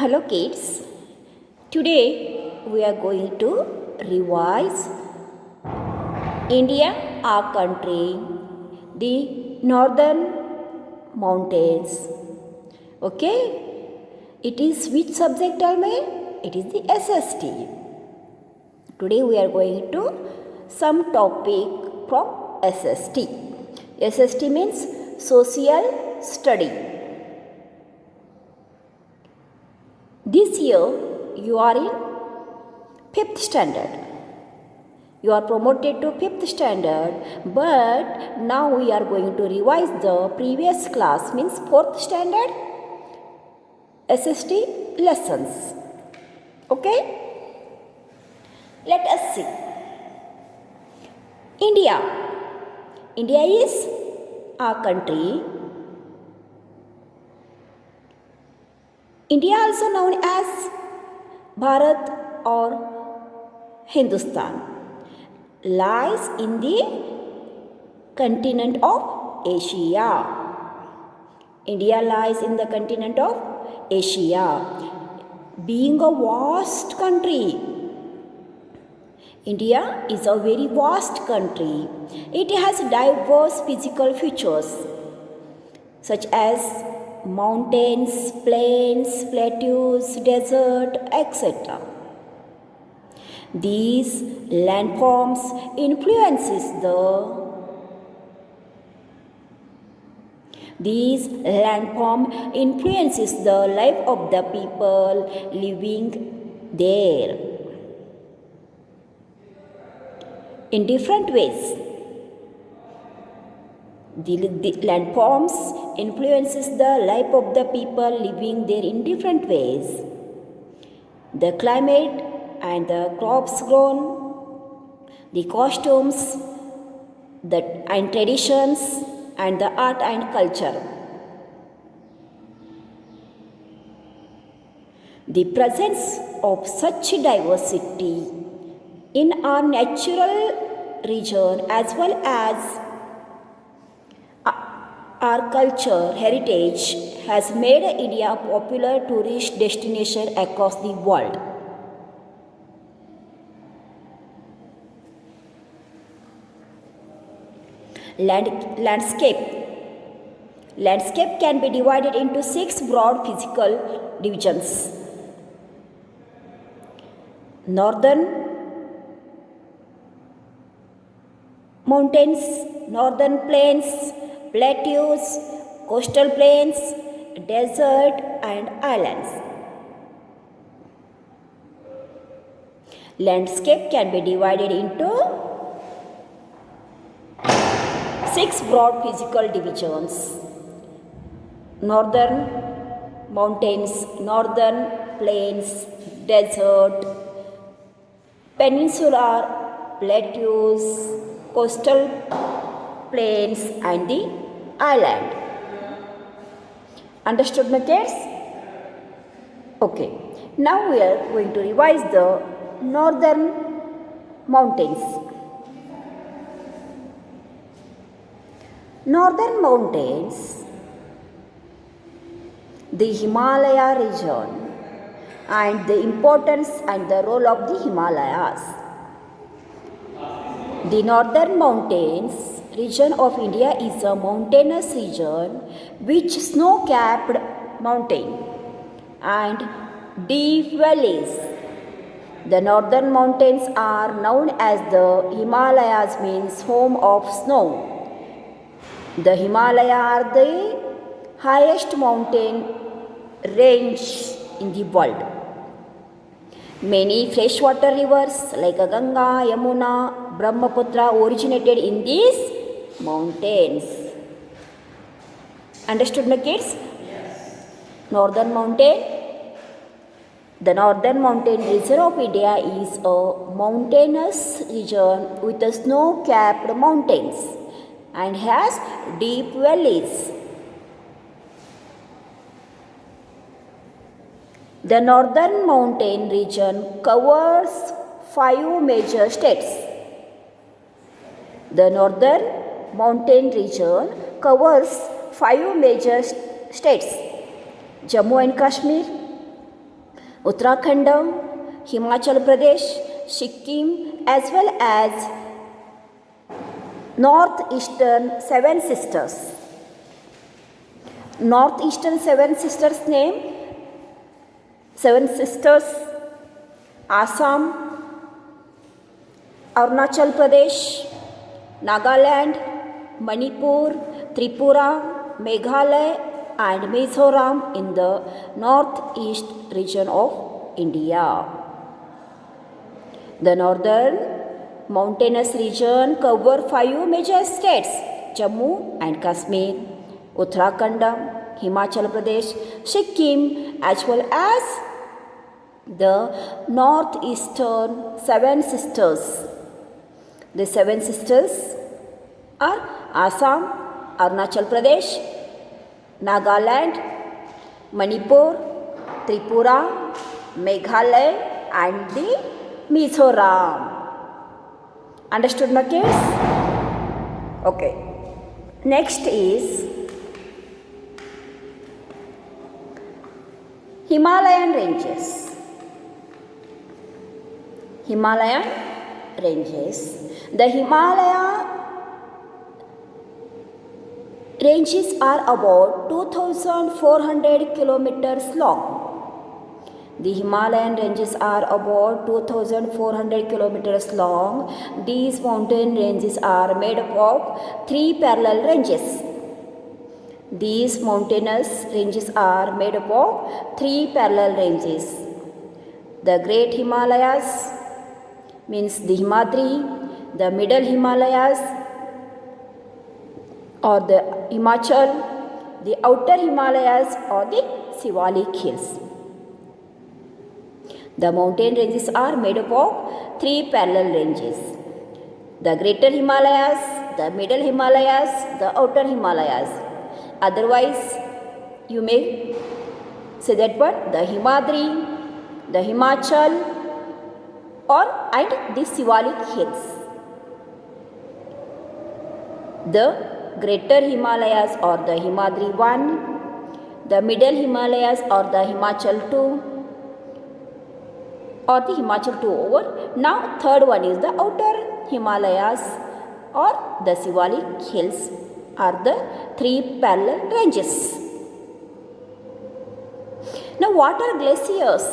Hello kids. Today we are going to revise India, our country, the northern mountains. Okay? It is which subject, tell me? It is the SST. Today we are going to some topic from SST. SST means social study. This year you are in 5th standard. You are promoted to 5th standard, but now we are going to revise the previous class, means 4th standard SST lessons. Okay? Let us see. India. India is our country. India also known as Bharat or Hindustan lies in the continent of Asia. India lies in the continent of Asia. Being a vast country, India is a very vast country. It has diverse physical features such as mountains, plains, plateaus, desert, etc. These landforms influences the life of the people living there in different ways. The landforms influences the life of the people living there in different ways. The climate and the crops grown, the costumes, and traditions, and the art and culture. The presence of such diversity in our natural region as well as our culture heritage has made India a popular tourist destination across the world. Landscape can be divided into 6 broad physical divisions. Northern mountains, northern plains, plateaus, coastal plains, desert and islands. Landscape can be divided into 6 broad physical divisions. Northern mountains, northern plains, desert, peninsular plateaus, coastal plains and the island. Understood, my kids? Okay. Now we are going to revise the northern mountains. Northern mountains, the Himalaya region, and the importance and the role of the Himalayas. The northern mountains region of India is a mountainous region which snow-capped mountain and deep valleys. The northern mountains are known as the Himalayas, means home of snow. The Himalayas are the highest mountain range in the world. Many freshwater rivers like Ganga, Yamuna, Brahmaputra originated in these mountains. Understood, my kids? Yes. Northern mountain. The northern mountain region of India is a mountainous region with a snow-capped mountains and has deep valleys. The northern mountain region covers 5 major states. The northern mountain region covers 5 major states: Jammu and Kashmir, Uttarakhand, Himachal Pradesh, Sikkim, as well as northeastern seven sisters. Northeastern seven sisters name: seven sisters Assam, Arunachal Pradesh, Nagaland, Manipur, Tripura, Meghalaya and Mizoram in the northeast region of India. The northern mountainous region cover 5 major states: Jammu and Kashmir, Uttarakhand, Himachal Pradesh, Sikkim, as well as the northeastern seven sisters. The seven sisters are Assam, Arunachal Pradesh, Nagaland, Manipur, Tripura, Meghalaya and the Mizoram. Understood, my kids? Okay. Next is Himalayan ranges. Himalayan ranges. The Himalaya ranges are about 2,400 kilometers long. The Himalayan ranges are about 2,400 kilometers long. These mountain ranges are made up of 3 parallel ranges. These mountainous ranges are made up of 3 parallel ranges. The Great Himalayas means the Himadri, the Middle Himalayas or the Himachal, the Outer Himalayas or the Shivalik Hills. The mountain ranges are made up of 3 parallel ranges: the Greater Himalayas, the Middle Himalayas, the Outer Himalayas. Otherwise, you may say that what? The Himadri, the Himachal and the Shivalik Hills. The Greater Himalayas or the Himadri 1, the Middle Himalayas or the Himachal 2, or the Himachal 2 over. Now third one is the Outer Himalayas or the Shivalik Hills are the 3 parallel ranges. Now what are glaciers?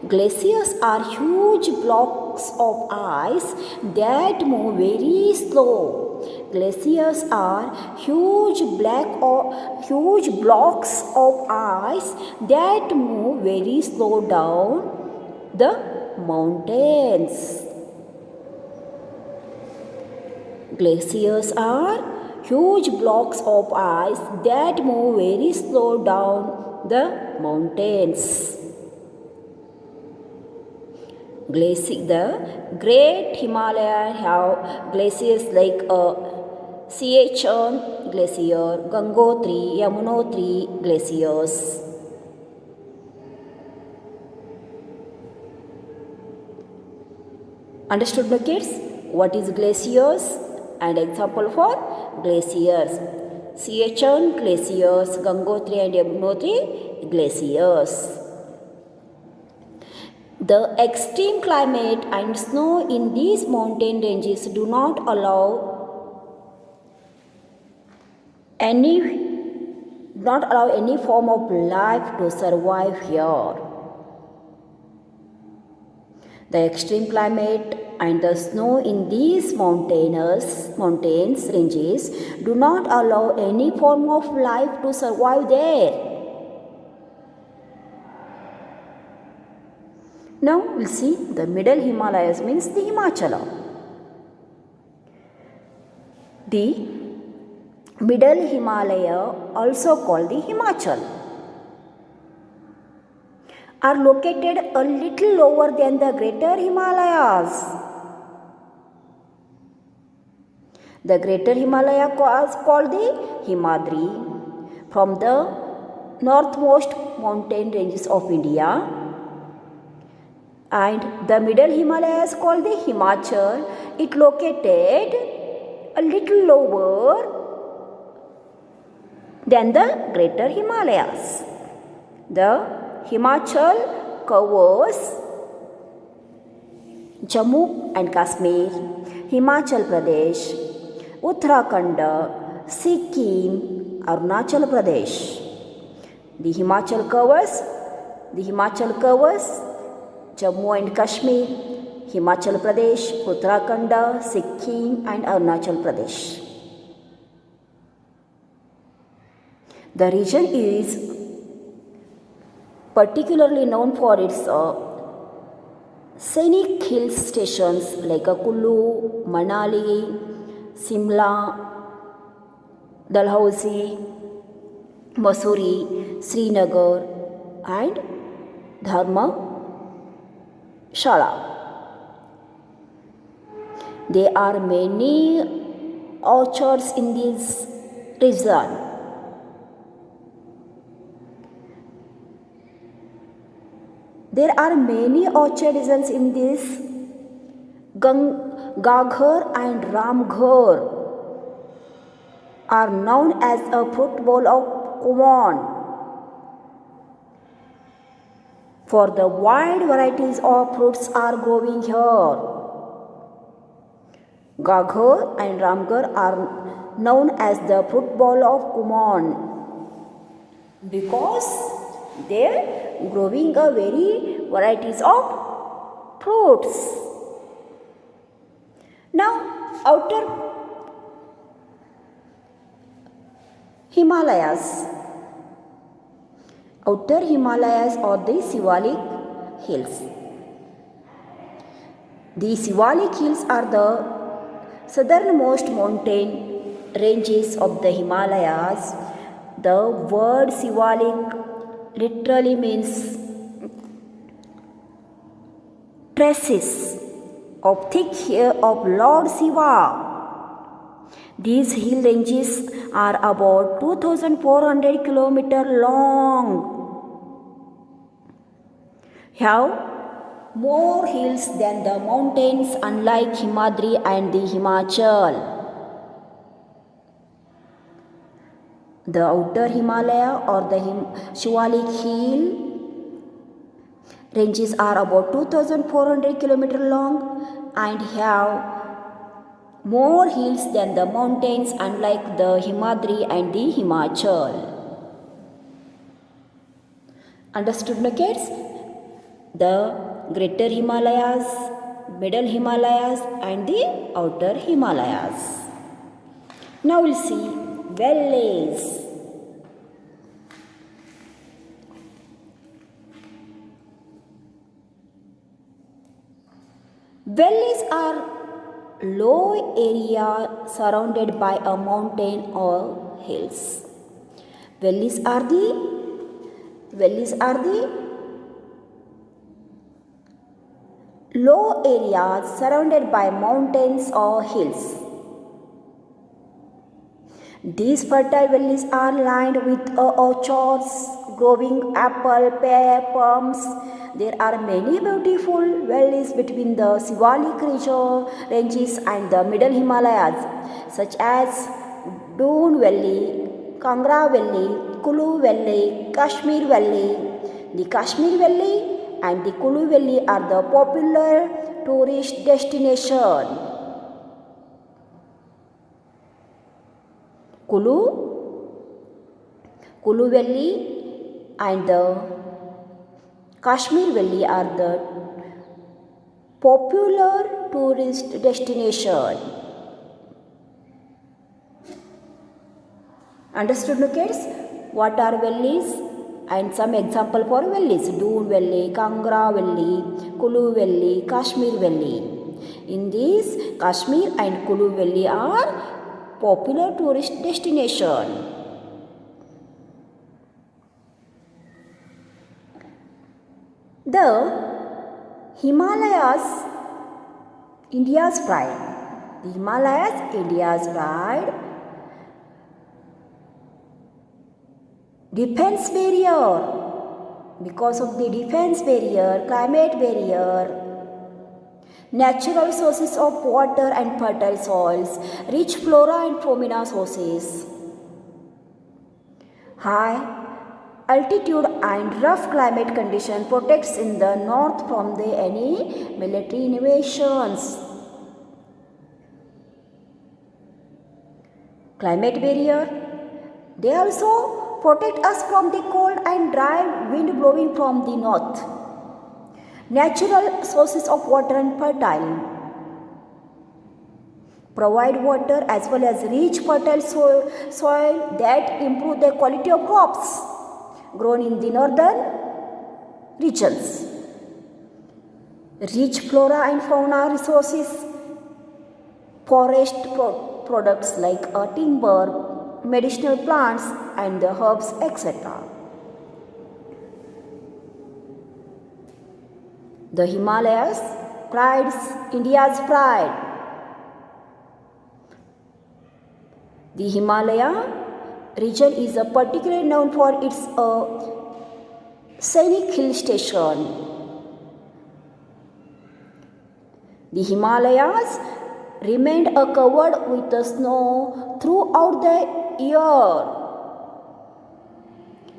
Glaciers are huge blocks of ice that move very slow. Glaciers are huge blocks of ice that move very slow down the mountains. Glaciers are huge blocks of ice that move very slow down the mountains. The Great Himalaya have glaciers like Siachen Glacier, Gangotri, Yamunotri glaciers. Understood, my kids? What is glaciers and example for glaciers? Siachen glaciers, Gangotri and Yamunotri glaciers. The extreme climate and snow in these mountain ranges do not allow any form of life to survive here. The extreme climate and the snow in these mountains ranges do not allow any form of life to survive there. Now we'll see the Middle Himalayas means the Himachala. The Middle Himalaya, also called the Himachal, are located a little lower than the Greater Himalayas. The Greater Himalaya is called the Himadri from the northmost mountain ranges of India, and the Middle Himalayas called the Himachal. It located a little lower than the Greater Himalayas. The Himachal covers Jammu and Kashmir, Himachal Pradesh, Uttarakhand, Sikkim, Arunachal Pradesh. The Himachal covers Jammu and Kashmir, Himachal Pradesh, Uttarakhand, Sikkim and Arunachal Pradesh. The region is particularly known for its scenic hill stations like Kullu, Manali, Simla, Dalhousie, Mussoorie, Srinagar and Dharmshala. There are many orchards in this region. There are many orchards in this Gaghar and Ramghar are known as a fruit bowl of Kumon for the wide varieties of fruits are growing here. Gaghar and Ramghar are known as the fruit bowl of Kumon because they growing a very varieties of fruits. Now outer Himalayas or the Shivalik Hills. The Shivalik Hills are the southernmost mountain ranges of the Himalayas. The word Shivalik literally means traces of thick hair of Lord Shiva. These hill ranges are about 2,400 kilometers long. Have more hills than the mountains unlike Himadri and the Himachal. The outer Himalaya or the Shivalik Hill ranges are about 2,400 kilometers long and have more hills than the mountains unlike the Himadri and the Himachal. Understood, no kids? The greater Himalayas, middle Himalayas and the outer Himalayas. Now we'll see valleys. Valleys are low area surrounded by a mountain or hills. Valleys are the low areas surrounded by mountains or hills. These fertile valleys are lined with orchards growing apple, pear, plums. There are many beautiful valleys between the Shivalik ranges and the middle Himalayas, such as Doon Valley, Kangra Valley, Kulu Valley, Kashmir Valley. The Kashmir Valley and the Kulu Valley are the popular tourist destination. Kulu Valley and the Kashmir Valley are the popular tourist destination. Understood, no kids? What are valleys? And some example for valleys: Doon Valley, Kangra Valley, Kulu Valley, Kashmir Valley. In these, Kashmir and Kulu Valley are popular tourist destination. The Himalayas, India's pride. The Himalayas, India's pride. Defense barrier. Because of the defense barrier, climate barrier, natural sources of water and fertile soils, rich flora and fauna sources, high altitude and rough climate condition protects in the north from the any military invasions. Climate barrier. They also protect us from the cold and dry wind blowing from the north. Natural sources of water and fertile. Provide water as well as rich fertile soil that improve the quality of crops grown in the northern regions. Rich flora and fauna resources, forest products like timber, medicinal plants and the herbs, etc. The Himalayas, India's pride. The Himalaya region is particularly known for its scenic hill station. The Himalayas remained covered with snow throughout the year.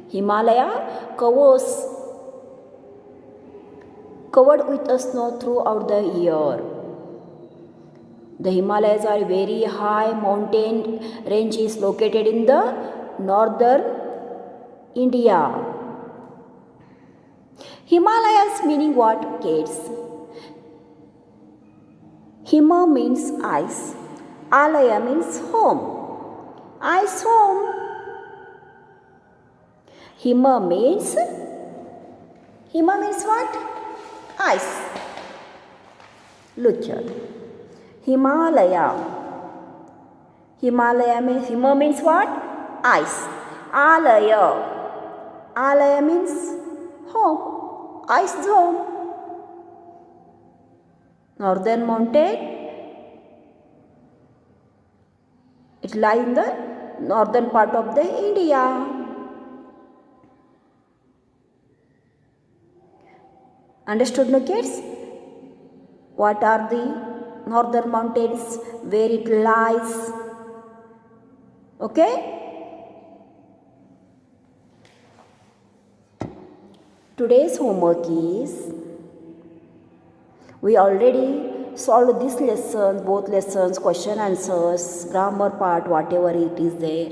Himalaya covered with snow throughout the year. The Himalayas are very high mountain ranges located in the northern India. Himalayas meaning what, kids? Hima means ice. Alaya means home. Ice home. Hima means what? Ice. Look here. Himalaya means Hima means what? Ice. Alaya means home. Ice home. Northern mountain. It lies in the northern part of the India. Understood, no kids? What are the northern mountains, where it lies? Okay? Today's homework is, we already solved this lesson, both lessons, question answers, grammar part, whatever it is there.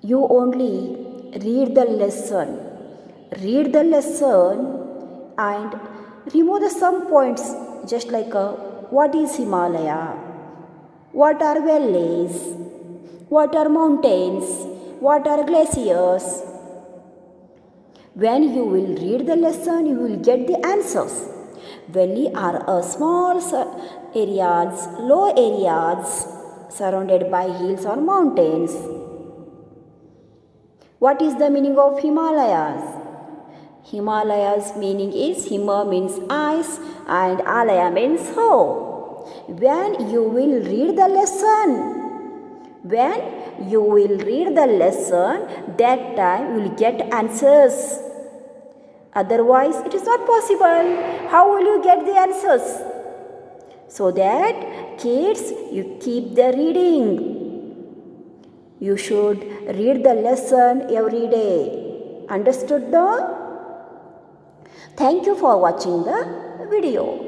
You only read the lesson and remove some points, just like what is Himalaya, what are valleys, what are mountains, what are glaciers. When you will read the lesson, you will get the answers. Valley are small areas, low areas surrounded by hills or mountains. What is the meaning of Himalayas? Himalayas meaning is Hima means ice and Alaya means snow. When you will read the lesson, that time you will get answers. Otherwise, it is not possible. How will you get the answers? So that, kids, you keep the reading. You should read the lesson every day. Understood, no? Thank you for watching the video.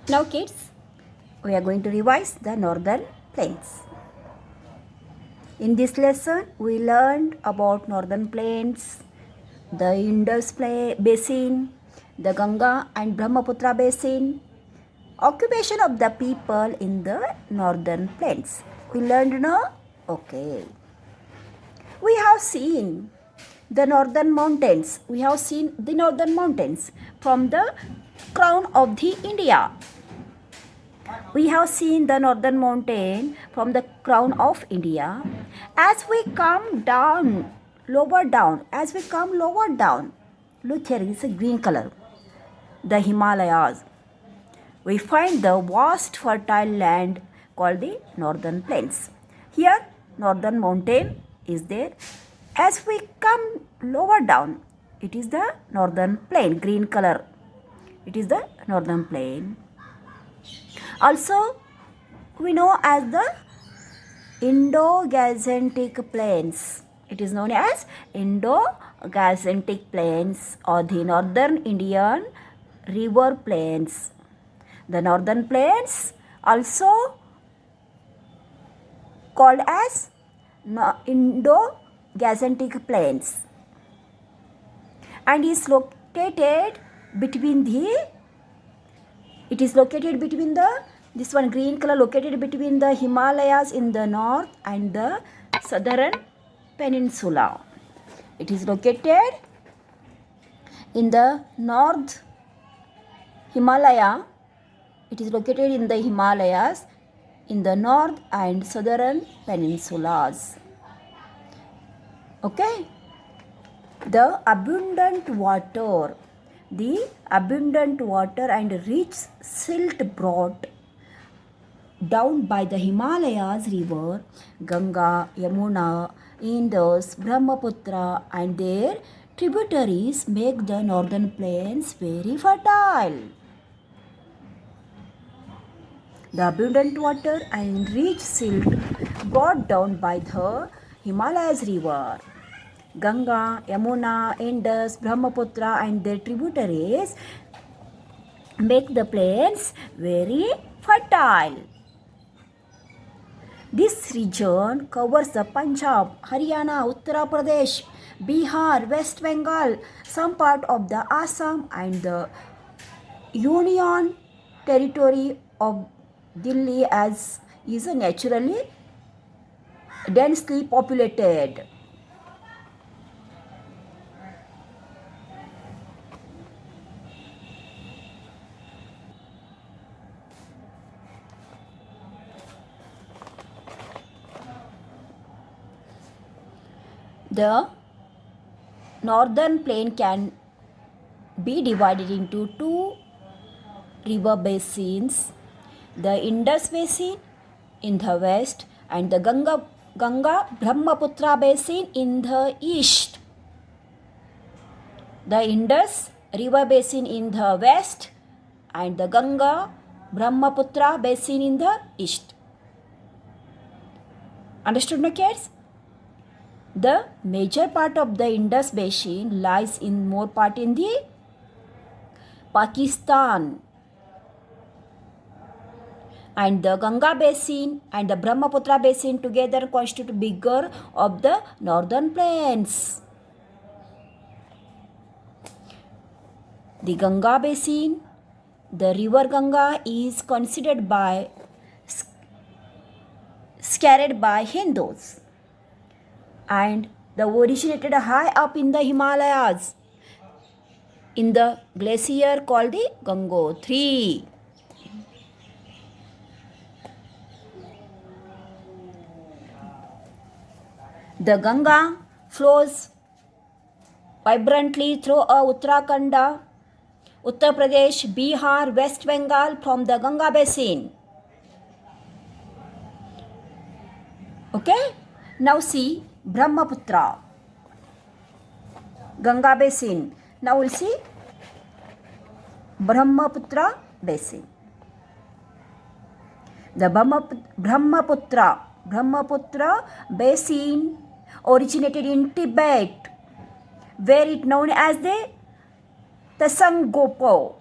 Now, kids, we are going to revise the northern plains. In this lesson, we learned about northern plains, the Indus basin, the Ganga and Brahmaputra basin, occupation of the people in the northern plains. We learned, no? Okay. We have seen the northern mountains. From the crown of the India. We have seen the northern mountain from the crown of India. As we come lower down, look here, it's a green color. The Himalayas. We find the vast fertile land called the northern plains. Here, northern mountain is there. As we come lower down, it is the northern plain, green color. It is the northern plain. Also, we know as the Indo-Gangetic Plains. It is known as Indo-Gangetic Plains or the Northern Indian River Plains. The Northern Plains also called as Indo-Gangetic Plains and is located between the this one green color located between the Himalayas in the north and the southern peninsula. It is located in the north Himalaya. It is located in the Himalayas in the north and southern peninsulas. Okay. The abundant water and rich silt brought down by the Himalayas river Ganga, Yamuna, Indus, Brahmaputra and their tributaries make the northern plains very fertile. The abundant water and rich silt brought down by the Himalayas river Ganga, Yamuna, Indus, Brahmaputra and their tributaries make the plains very fertile. This region covers the Punjab, Haryana, Uttar Pradesh, Bihar, West Bengal, some part of the Assam and the Union Territory of Delhi as is naturally densely populated. The northern plain can be divided into two river basins, the Indus basin in the west and the Ganga Brahmaputra basin in the east. The Indus river basin in the west and the Ganga Brahmaputra basin in the east. Understood, my kids? The major part of the Indus basin lies in more part in the Pakistan, and the Ganga basin and the Brahmaputra basin together constitute bigger of the northern plains. The Ganga basin, the river Ganga is considered by sacred by Hindus and the originated high up in the Himalayas in the glacier called the Gangotri. The Ganga flows vibrantly through Uttarakhand, Uttar Pradesh, Bihar, West Bengal from the Ganga basin. Okay, now see Brahmaputra, Ganga basin. Now we'll see Brahmaputra basin. The Brahmaputra basin originated in Tibet, where it known as the Tasangopo.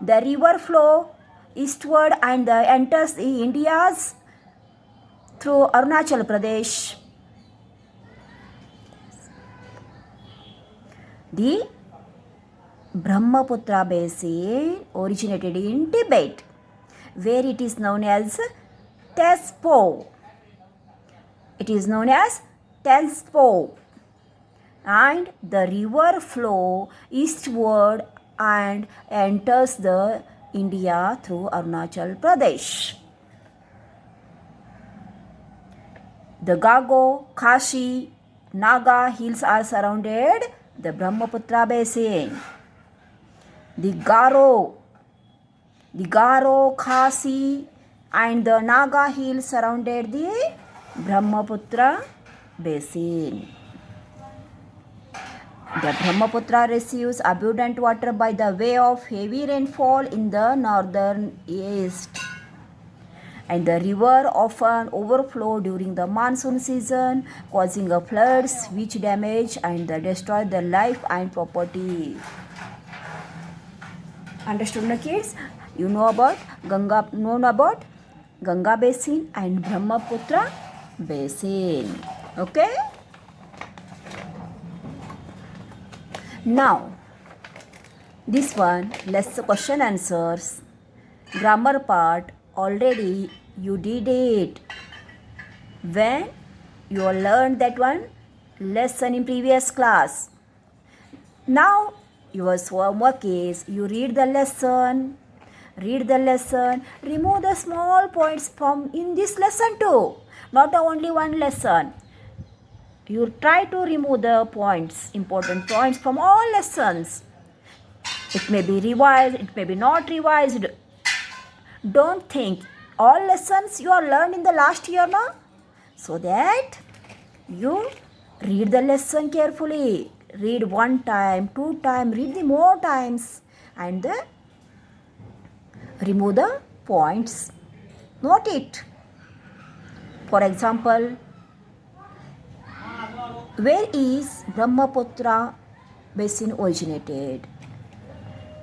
The river flow eastward and enters the India's through Arunachal Pradesh. The Brahmaputra basin originated in Tibet, where it is known as Tezpo. And the river flow eastward and enters the India through Arunachal Pradesh. The Gago, Khashi, Naga hills are surrounded the Brahmaputra basin. The Garo, Khasi and the Naga hills surrounded the Brahmaputra basin. The Brahmaputra receives abundant water by the way of heavy rainfall in the northern east and the river often overflow during the monsoon season, causing a floods which damage and destroy the life and property. Understood, na kids? You know about Ganga basin and Brahmaputra basin. Okay? Now, this one, let's question answers. Grammar part, already you did it. When you learned that one lesson in previous class. Now, your homework is you read the lesson, remove the small points from in this lesson too. Not only one lesson. You try to remove the points, important points from all lessons. It may be revised, it may be not revised. Don't think all lessons you are learned in the last year now. So that you read the lesson carefully. Read one time, two time, read the more times and remove the points. Note it. For example, where is Brahmaputra basin originated?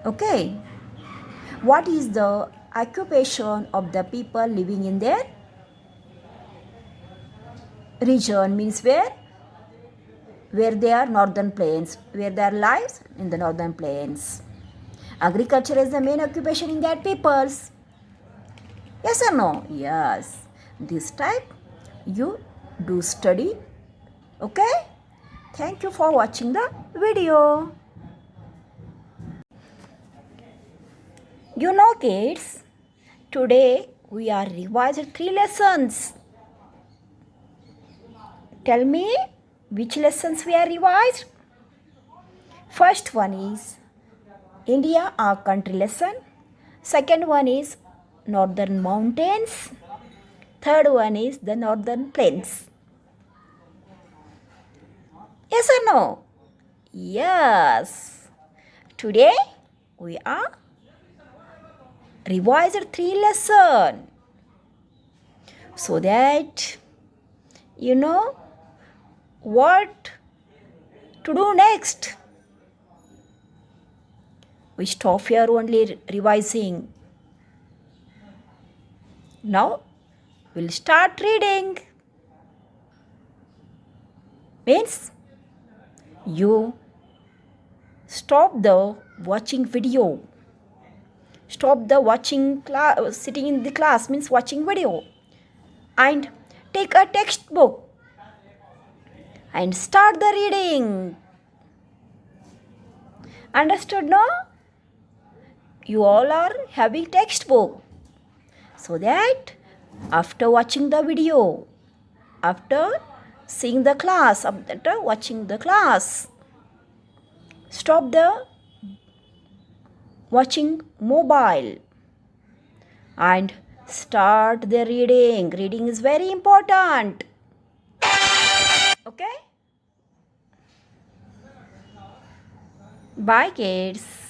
Okay. What is the occupation of the people living in their region? Means where they are northern plains, where their lives in the northern plains. Agriculture is the main occupation in that peoples. Yes or no? Yes. This type you do study. Okay? Thank you for watching the video. You know kids, today we are revised 3 lessons. Tell me which lessons we are revised. First one is India, our country lesson. Second one is northern mountains. Third one is the northern plains. Yes or no? Yes. Today we are revised 3 lessons so that you know what to do next. We stop here only revising. Now we'll start reading. Means you stop the watching video. Stop the watching class, sitting in the class means watching video. And take a textbook and start the reading. Understood, no? You all are having textbook. So that after watching the video, after seeing the class, after watching the class, stop the watching mobile and start the reading. Reading is very important. Okay? Bye kids.